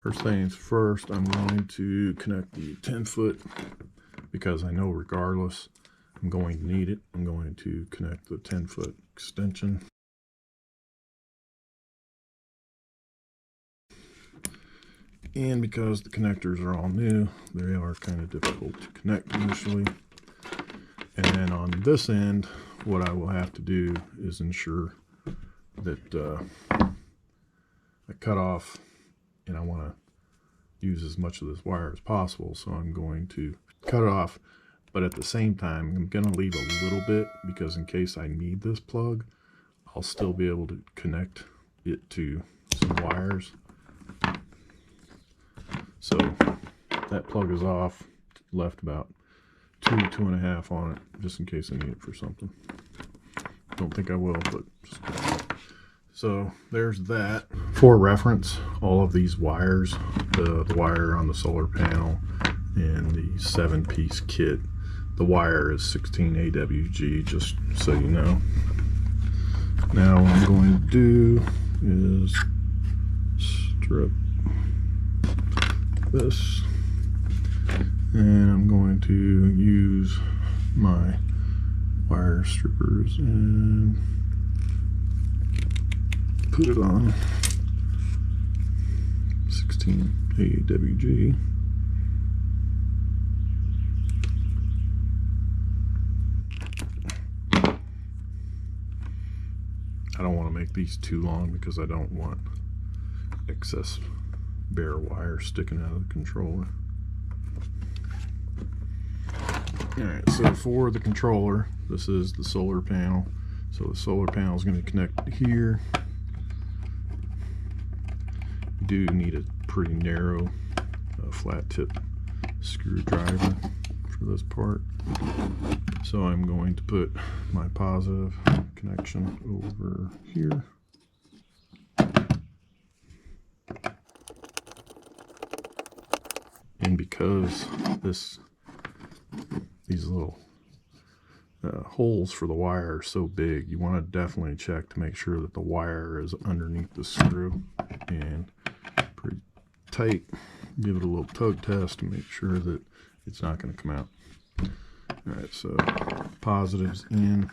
First things first, I'm going to connect the 10-foot because I know regardless I'm going to need it. I'm going to connect the 10-foot extension. And because the connectors are all new, they are kind of difficult to connect initially. And then on this end, what I will have to do is ensure that I cut off, and I want to use as much of this wire as possible, so I'm going to cut it off, but at the same time I'm going to leave a little bit because in case I need this plug, I'll still be able to connect it to some wires. So that plug is off, left about 2.5 on it just in case I need it for something. Don't think I will, but just so there's that. For reference, all of these wires, the wire on the solar panel and the 7-piece kit, the wire is 16 AWG, just so you know. Now what I'm going to do is strip this, and I'm going to use my wire strippers and put it on 16 AWG. I don't want to make these too long because I don't want excess bare wire sticking out of the controller. Alright, so for the controller, this is the solar panel. So the solar panel is going to connect here. You do need a pretty narrow flat tip screwdriver for this part. So I'm going to put my positive connection over here. And because these little holes for the wire are so big, you want to definitely check to make sure that the wire is underneath the screw and pretty tight. Give it a little tug test to make sure that it's not going to come out. Alright, so positives in.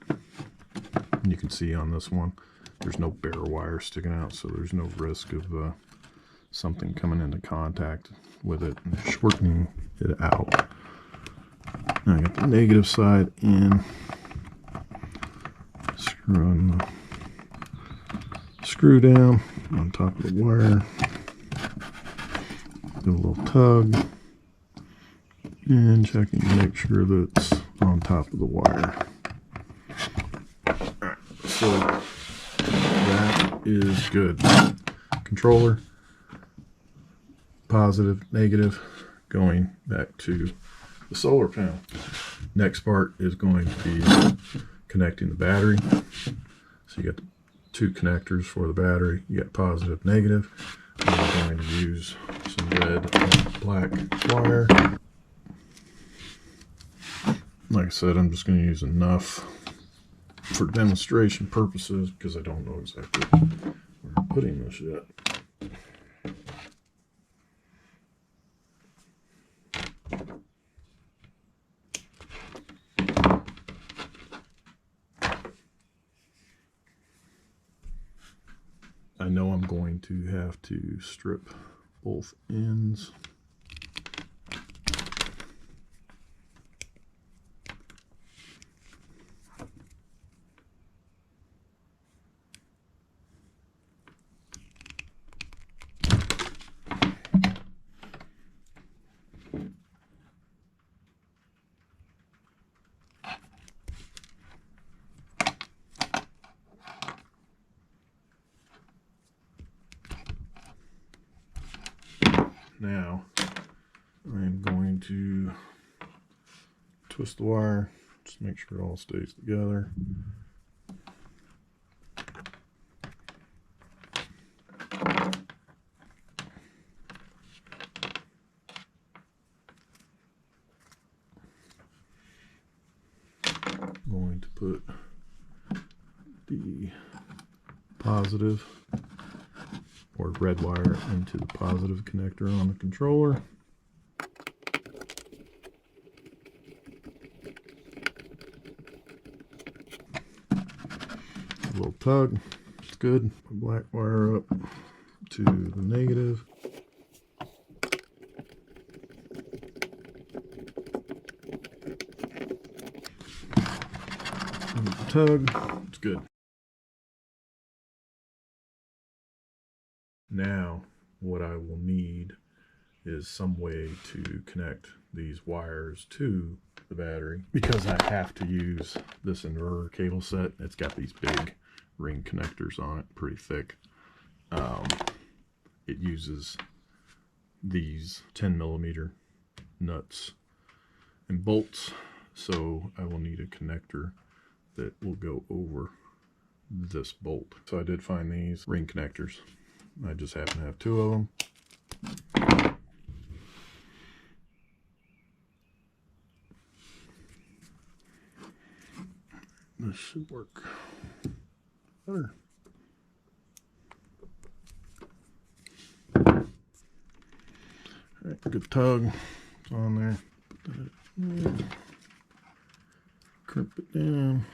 And you can see on this one, there's no bare wire sticking out, so there's no risk of something coming into contact with it and shortening it out. Now I got the negative side in. Screwing the screw down on top of the wire. Do a little tug and checking to make sure that it's on top of the wire. Alright, so that is good. Controller, positive, negative, going back to the solar panel. Next part is going to be connecting the battery. So you got the two connectors for the battery. You got positive, negative. I'm going to use some red and black wire. Like I said, I'm just going to use enough for demonstration purposes because I don't know exactly where I'm putting this yet. I know I'm going to have to strip both ends. Now I'm going to twist the wire, just make sure it all stays together. I'm going to put the positive or red wire into the positive connector on the controller. A little tug, it's good. Black wire up to the negative. Tug, it's good. Now what I will need is some way to connect these wires to the battery, because I have to use this inverter cable set. It's got these big ring connectors on it, pretty thick. It uses these 10mm nuts and bolts, so I will need a connector that will go over this bolt. So I did find these ring connectors. I just happen to have 2 of them. This should work better. Alright, good tug. It's on there. Put that in there. Crimp it down.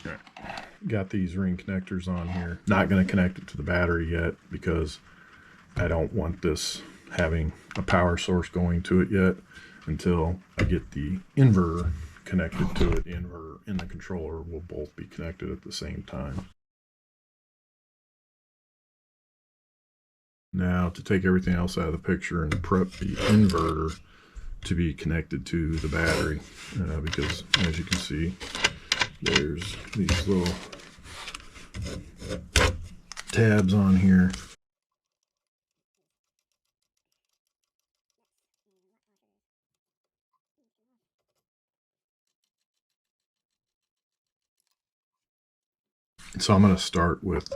Alright, got these ring connectors on here. Not going to connect it to the battery yet because I don't want this having a power source going to it yet until I get the inverter connected to it. The inverter and the controller will both be connected at the same time. Now to take everything else out of the picture and prep the inverter to be connected to the battery, because as you can see, there's these little tabs on here. So I'm going to start with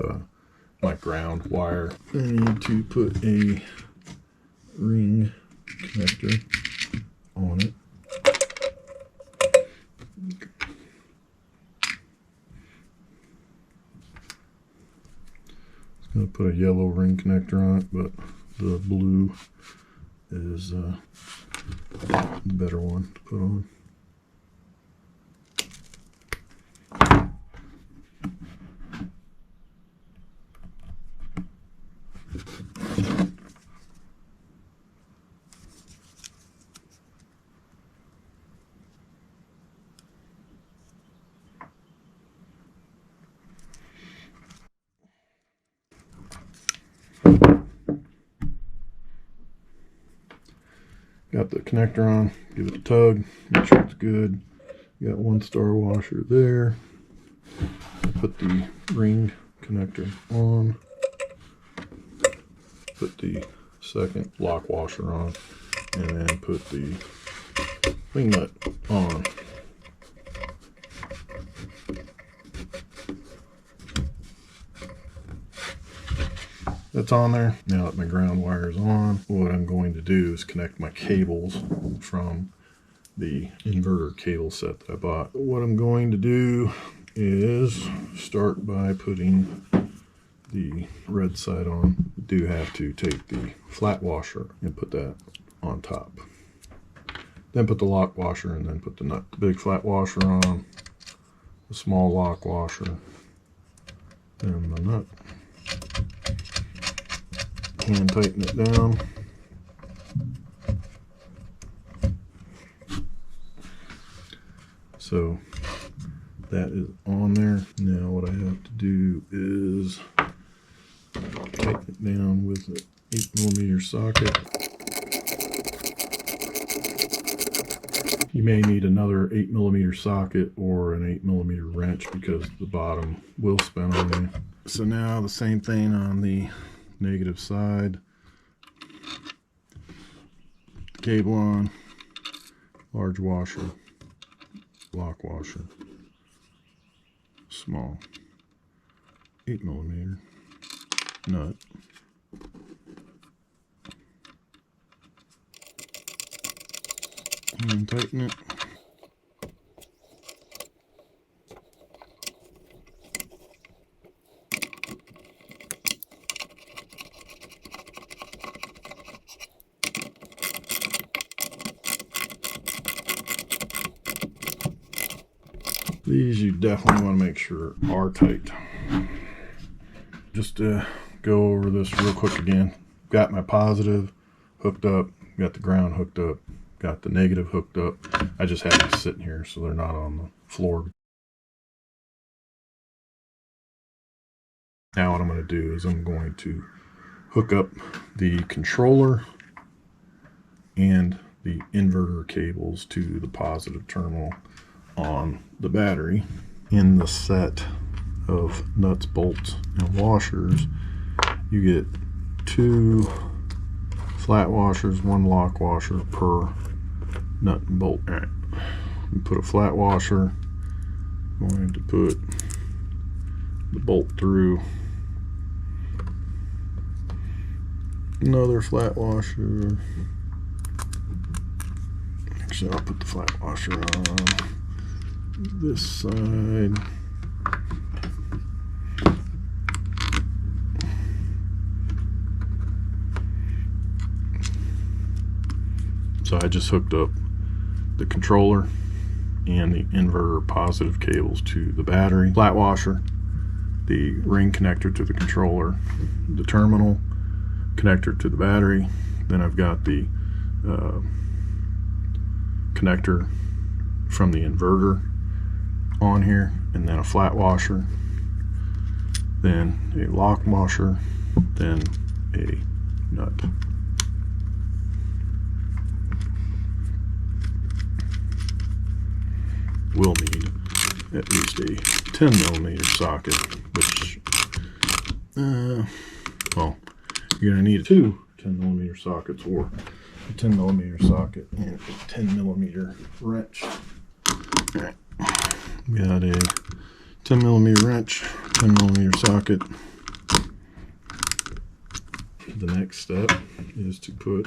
my ground wire. I need to put a ring connector on it. I'm going to put a yellow ring connector on it, but the blue is the better one to put on. Got the connector on, give it a tug, make sure it's good. Got 1 star washer there. Put the ring connector on. Put the second lock washer on, and then put the wing nut on. That's on there. Now that my ground wire is on, what I'm going to do is connect my cables from the inverter cable set that I bought. What I'm going to do is start by putting the red side on. You do have to take the flat washer and put that on top. Then put the lock washer and then put the nut. The big flat washer on, the small lock washer, and the nut. Hand tighten it down. So that is on there. Now what I have to do is tighten it down with an 8mm socket. You may need another 8mm socket or an 8mm wrench because the bottom will spin on you. So now the same thing on the negative side. Cable on, large washer, lock washer, small 8mm nut, and tighten it. These you definitely want to make sure are tight. Just to go over this real quick again. Got my positive hooked up, got the ground hooked up, got the negative hooked up. I just have these sitting here so they're not on the floor. Now what I'm going to do is I'm going to hook up the controller and the inverter cables to the positive terminal on the battery. In the set of nuts, bolts, and washers, you get 2 flat washers, 1 lock washer per nut and bolt. All right, we put a flat washer. I'm going to put the bolt through. Another flat washer. Actually, I'll put the flat washer on this side. So I just hooked up the controller and the inverter positive cables to the battery. Flat washer, the ring connector to the controller, the terminal connector to the battery. Then I've got the connector from the inverter on here, and then a flat washer, then a lock washer, then a nut. We'll need at least a 10mm socket, which, well, you're going to need 2 10mm sockets, or a 10mm socket and a 10mm wrench. All right, we got a 10mm wrench, 10mm socket. The next step is to put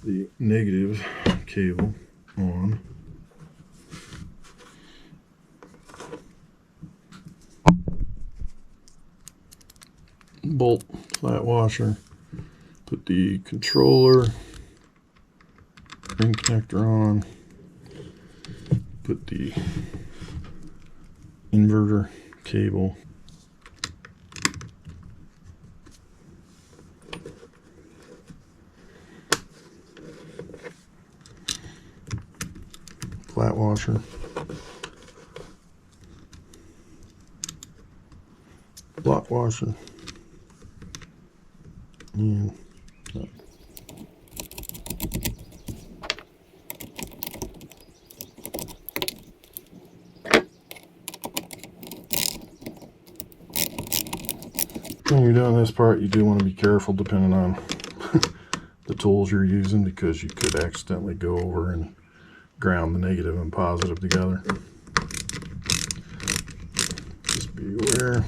the negative cable on. Bolt, flat washer, put the controller ring connector on, put the inverter cable, flat washer, block washer, and when you're doing this part, you do want to be careful depending on the tools you're using, because you could accidentally go over and ground the negative and positive together. Just be aware.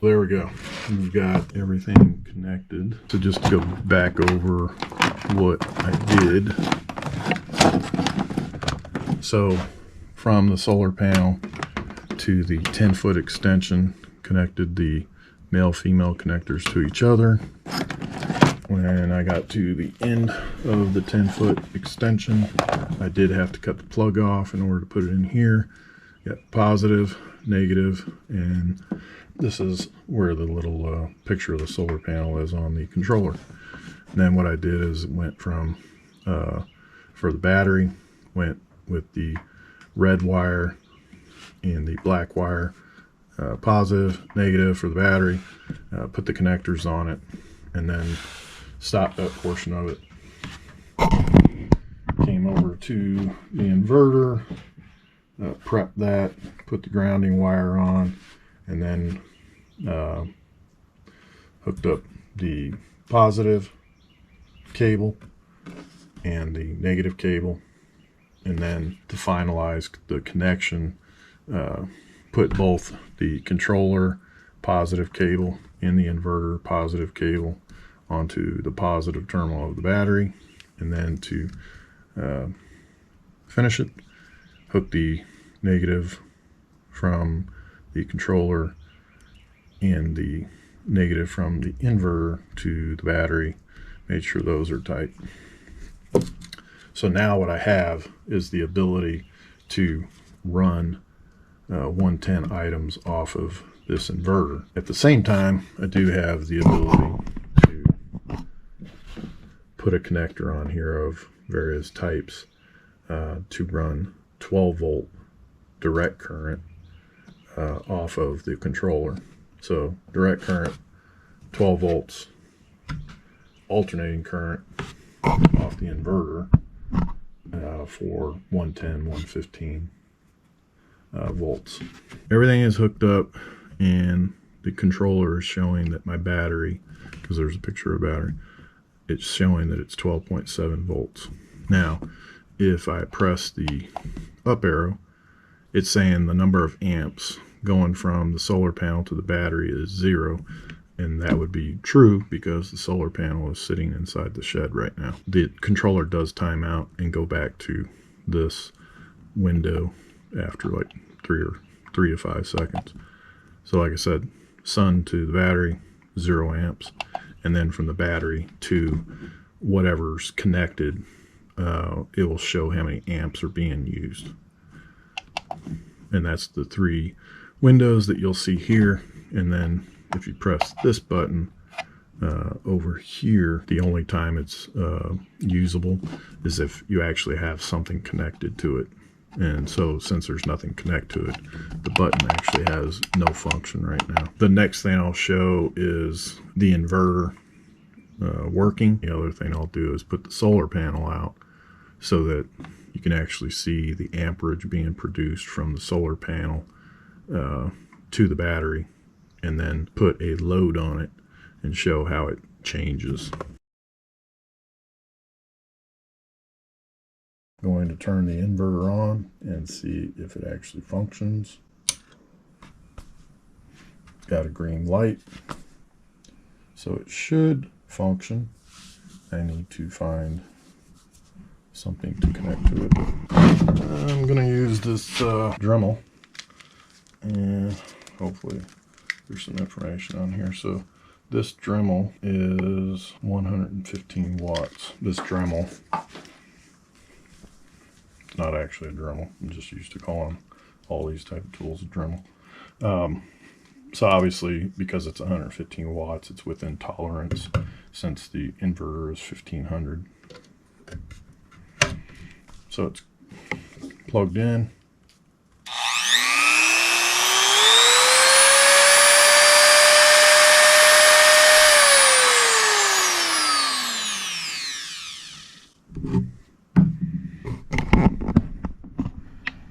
There we go. We've got everything connected. So just to go back over what I did. So from the solar panel to the 10-foot extension, connected the male-female connectors to each other. When I got to the end of the 10-foot extension, I did have to cut the plug off in order to put it in here. Got positive, negative, and this is where the little picture of the solar panel is on the controller. And then what I did is went from, for the battery, went with the red wire and the black wire, positive, negative for the battery, put the connectors on it, and then stopped that portion of it. Came over to the inverter, prepped that, put the grounding wire on, and then hooked up the positive cable and the negative cable, and then to finalize the connection, put both the controller positive cable and the inverter positive cable onto the positive terminal of the battery, and then to finish it, hook the negative from the controller and the negative from the inverter to the battery, made sure those are tight. So now what I have is the ability to run 110 items off of this inverter. At the same time, I do have the ability to put a connector on here of various types to run 12 volt direct current off of the controller. So direct current, 12 volts, alternating current off the inverter for 110, 115 volts. Everything is hooked up, and the controller is showing that my battery, because there's a picture of a battery, it's showing that it's 12.7 volts. Now, if I press the up arrow, it's saying the number of amps going from the solar panel to the battery is 0, and that would be true because the solar panel is sitting inside the shed right now. The controller does time out and go back to this window after like 3 to 5 seconds. So like I said, sun to the battery, 0 amps, and then from the battery to whatever's connected, it will show how many amps are being used. And that's the 3 windows that you'll see here. And then if you press this button over here, the only time it's usable is if you actually have something connected to it. And so since there's nothing connected to it, the button actually has no function right now. The next thing I'll show is the inverter working. The other thing I'll do is put the solar panel out so that you can actually see the amperage being produced from the solar panel to the battery, and then put a load on it and show how it changes. Going to turn the inverter on and see if it actually functions. Got a green light, so it should function. I need to find something to connect to it. I'm gonna use this Dremel, and hopefully there's some information on here. So this Dremel is 115 watts. This Dremel, it's not actually a Dremel. I'm just used to calling all these type of tools a Dremel. So obviously, because it's 115 watts, it's within tolerance since the inverter is 1500. So it's plugged in.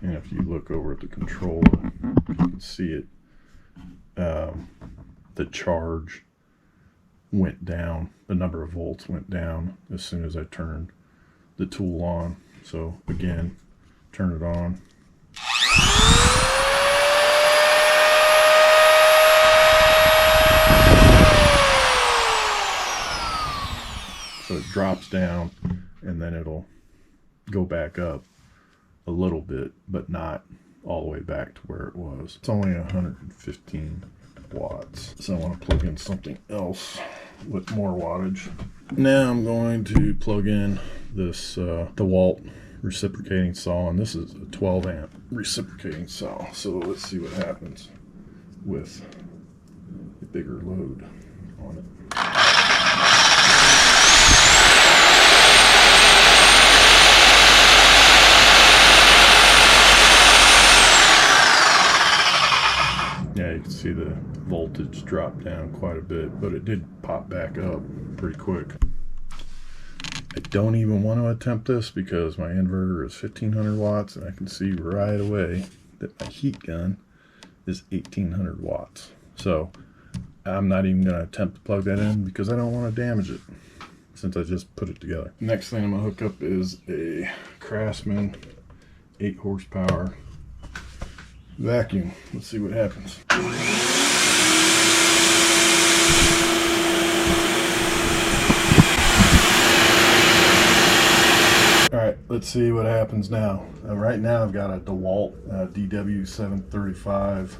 And if you look over at the controller, you can see it. The charge went down. The number of volts went down as soon as I turned the tool on. So again, turn it on. So it drops down, and then it'll go back up a little bit, but not all the way back to where it was. It's only 115 watts. So I want to plug in something else with more wattage. Now I'm going to plug in this DeWalt reciprocating saw, and this is a 12 amp reciprocating saw. So let's see what happens with a bigger load on it. Yeah, you can see the voltage dropped down quite a bit, but it did pop back up pretty quick. I don't even want to attempt this because my inverter is 1500 watts, and I can see right away that my heat gun is 1800 watts. So I'm not even going to attempt to plug that in because I don't want to damage it since I just put it together. Next thing I'm going to hook up is a Craftsman 8 horsepower vacuum. Let's see what happens. Alright, let's see what happens now. Right now I've got a DeWalt DW735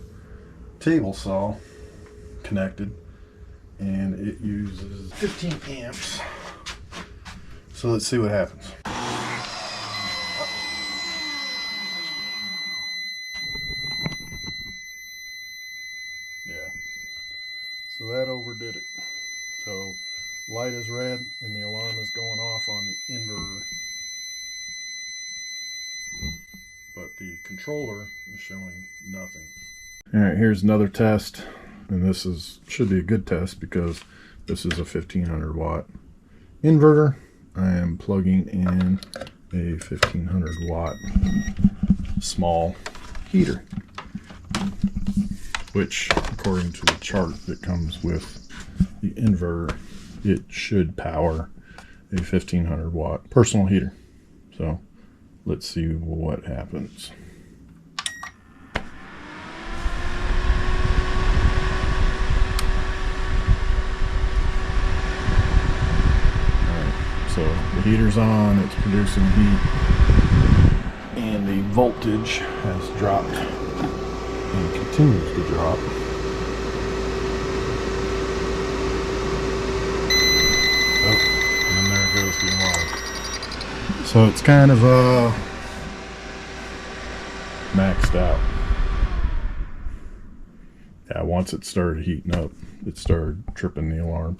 table saw connected, and it uses 15 amps. So let's see what happens. that overdid it. So light is red and the alarm is going off on the inverter, but the controller is showing nothing. All right, here's another test, and this should be a good test because this is a 1500 watt inverter. I am plugging in a 1500 watt small heater, which according to the chart that comes with the inverter, it should power a 1500 watt personal heater. So let's see what happens. So the heater's on, it's producing heat, and the voltage has dropped and continues to drop. Oh, and there goes the alarm. So it's kind of maxed out. Yeah, once it started heating up, it started tripping the alarm.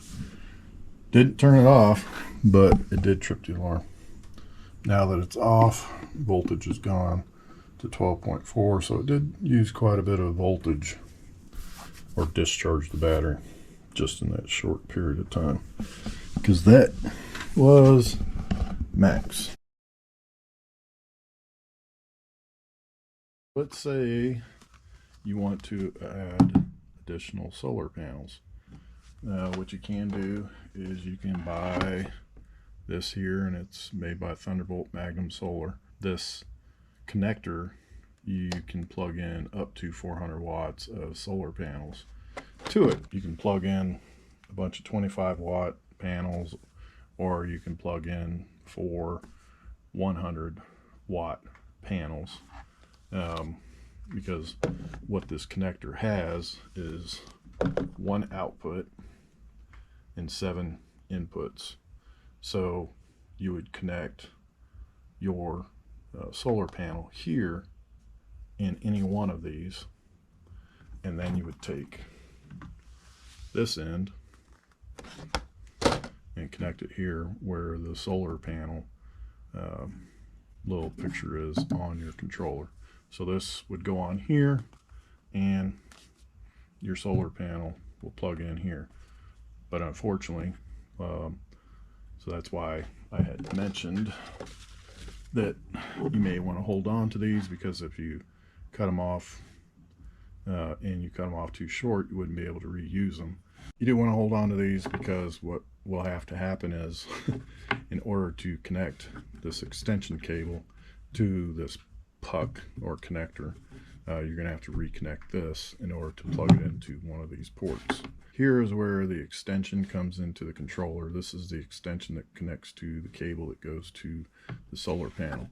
Didn't turn it off, but it did trip the alarm. Now that it's off, voltage is gone to 12.4, so it did use quite a bit of voltage or discharge the battery just in that short period of time, because that was max. Let's say you want to add additional solar panels. What you can do is you can buy this here, and it's made by Thunderbolt Magnum Solar. This connector, you can plug in up to 400 watts of solar panels to it. You can plug in a bunch of 25 watt panels, or you can plug in 4 100 watt panels, because what this connector has is one output and 7 inputs. So you would connect your solar panel here in any one of these, and then you would take this end and connect it here where the solar panel little picture is on your controller. So this would go on here, and your solar panel will plug in here. But unfortunately, so that's why I had mentioned that you may want to hold on to these, because if you cut them off and you cut them off too short, you wouldn't be able to reuse them. You do want to hold on to these, because what will have to happen is in order to connect this extension cable to this puck or connector, you're going to have to reconnect this in order to plug it into one of these ports. Here is where the extension comes into the controller. This is the extension that connects to the cable that goes to the solar panel.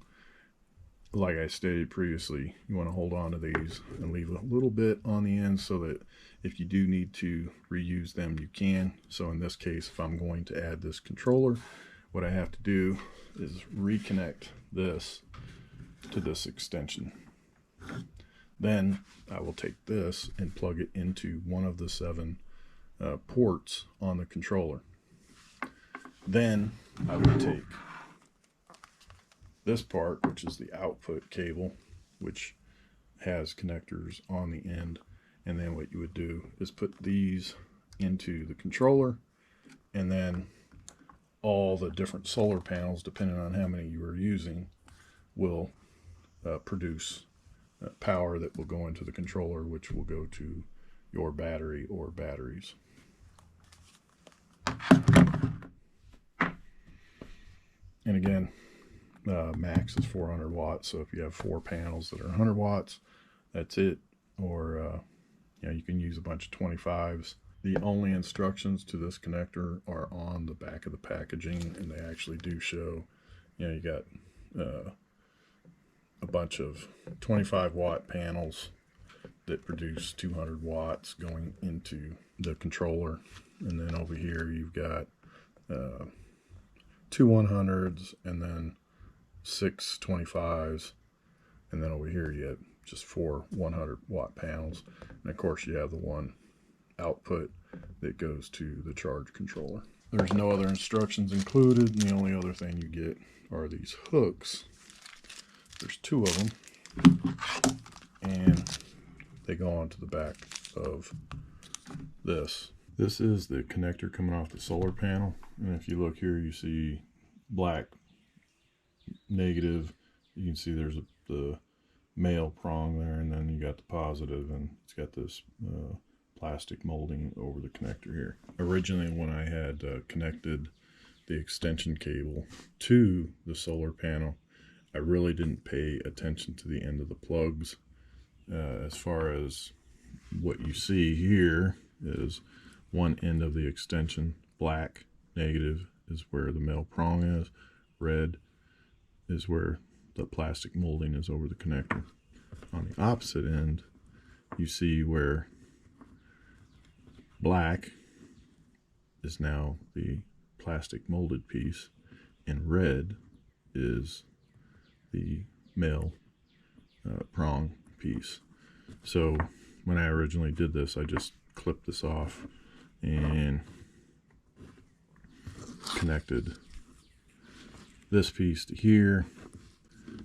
Like I stated previously, you want to hold on to these and leave a little bit on the end so that if you do need to reuse them, you can. So in this case, if I'm going to add this controller, what I have to do is reconnect this to this extension. Then I will take this and plug it into one of the 7 ports on the controller. Then I would take this part, which is the output cable, which has connectors on the end, and then what you would do is put these into the controller, and then all the different solar panels, depending on how many you are using, will produce power that will go into the controller, which will go to your battery or batteries. And again, max is 400 watts. So if you have 4 panels that are 100 watts, that's it. Or you can use a bunch of 25s. The only instructions to this connector are on the back of the packaging, and they actually do show, you got a bunch of 25 watt panels that produce 200 watts going into the controller, and then over here you've got 2 100s and then 6 25s, and then over here you have just 4 100 watt panels, and of course you have the one output that goes to the charge controller. There's no other instructions included, and the only other thing you get are these hooks. There's 2 of them, and they go onto the back of this. This is the connector coming off the solar panel, and if you look here, you see black negative. You can see there's the male prong there, and then you got the positive, and it's got this plastic molding over the connector here. Originally, when I had connected the extension cable to the solar panel, I really didn't pay attention to the end of the plugs. As far as what you see here is one end of the extension, black, negative is where the male prong is, red is where the plastic molding is over the connector. On the opposite end, you see where black is now the plastic molded piece, and red is the male prong piece. So when I originally did this, I just clipped this off and connected this piece to here,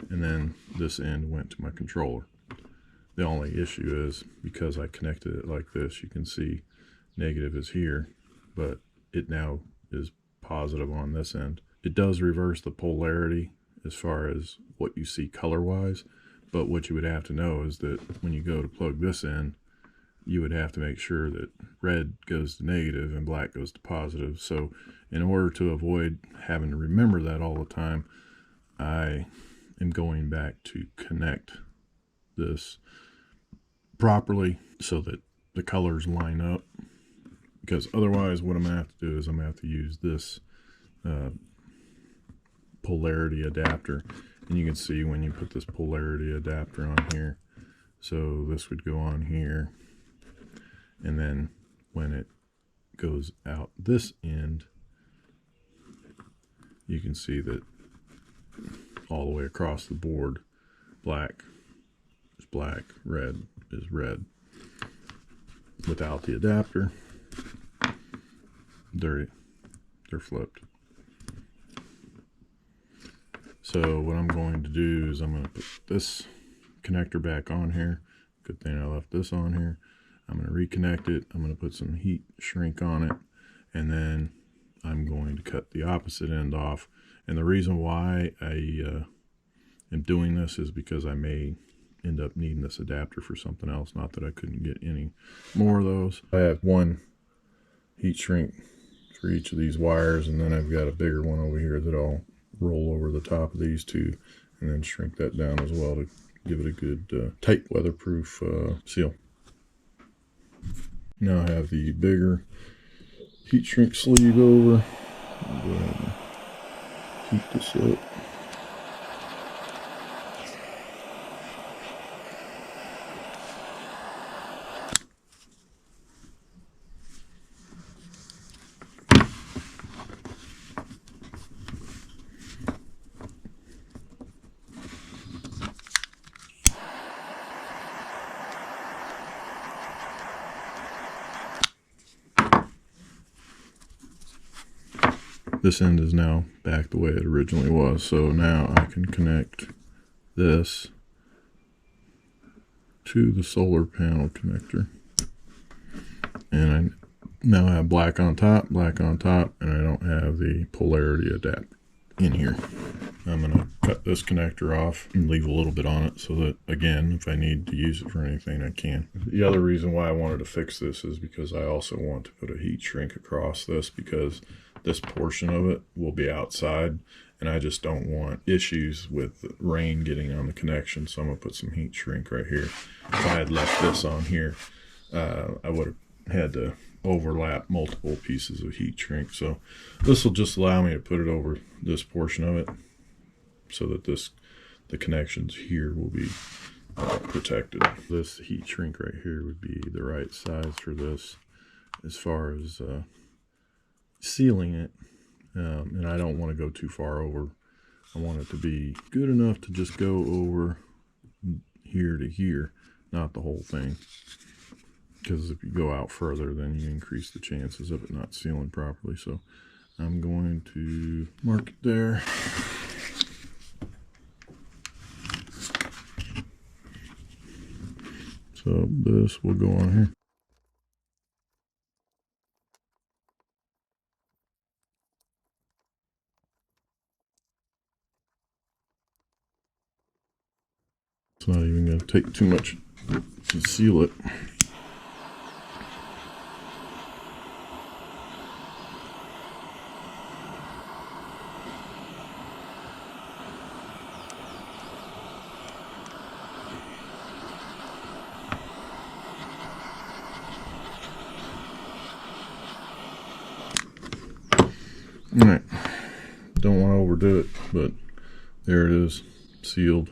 and then this end went to my controller. The only issue is because I connected it like this, you can see negative is here, but it now is positive on this end. It does reverse the polarity as far as what you see color wise, but what you would have to know is that when you go to plug this in, you would have to make sure that red goes to negative and black goes to positive. So in order to avoid having to remember that all the time, I am going back to connect this properly so that the colors line up, because otherwise what I'm going to have to do is I'm going to have to use this polarity adapter, and you can see when you put this polarity adapter on here, so this would go on here, and then when it goes out this end, you can see that all the way across the board, black is black, red is red. Without the adapter, they're flipped. So what I'm going to do is I'm going to put this connector back on here. Good thing I left this on here. I'm going to reconnect it. I'm going to put some heat shrink on it, and then I'm going to cut the opposite end off. And the reason why I am doing this is because I may end up needing this adapter for something else. Not that I couldn't get any more of those. I have one heat shrink for each of these wires, and then I've got a bigger one over here that I'll roll over the top of these two and then shrink that down as well to give it a good tight weatherproof seal. Now I have the bigger heat shrink sleeve over. I'll go ahead and heat this up. This end is now back the way it originally was, so now I can connect this to the solar panel connector, and I now have black on top, and I don't have the polarity adapter in here. I'm going to cut this connector off and leave a little bit on it so that, again, if I need to use it for anything, I can. The other reason why I wanted to fix this is because I also want to put a heat shrink across this, because this portion of it will be outside, and I just don't want issues with rain getting on the connection, so I'm going to put some heat shrink right here. If I had left this on here, I would have had to overlap multiple pieces of heat shrink. So this will just allow me to put it over this portion of it so that the connections here will be protected. This heat shrink right here would be the right size for this as far as sealing it, and I don't want to go too far over. I want it to be good enough to just go over here to here, not the whole thing. because if you go out further, then you increase the chances of it not sealing properly. So I'm going to mark it there. So this will go on here. It's not even going to take too much to seal it. All right, don't want to overdo it, but there it is, sealed.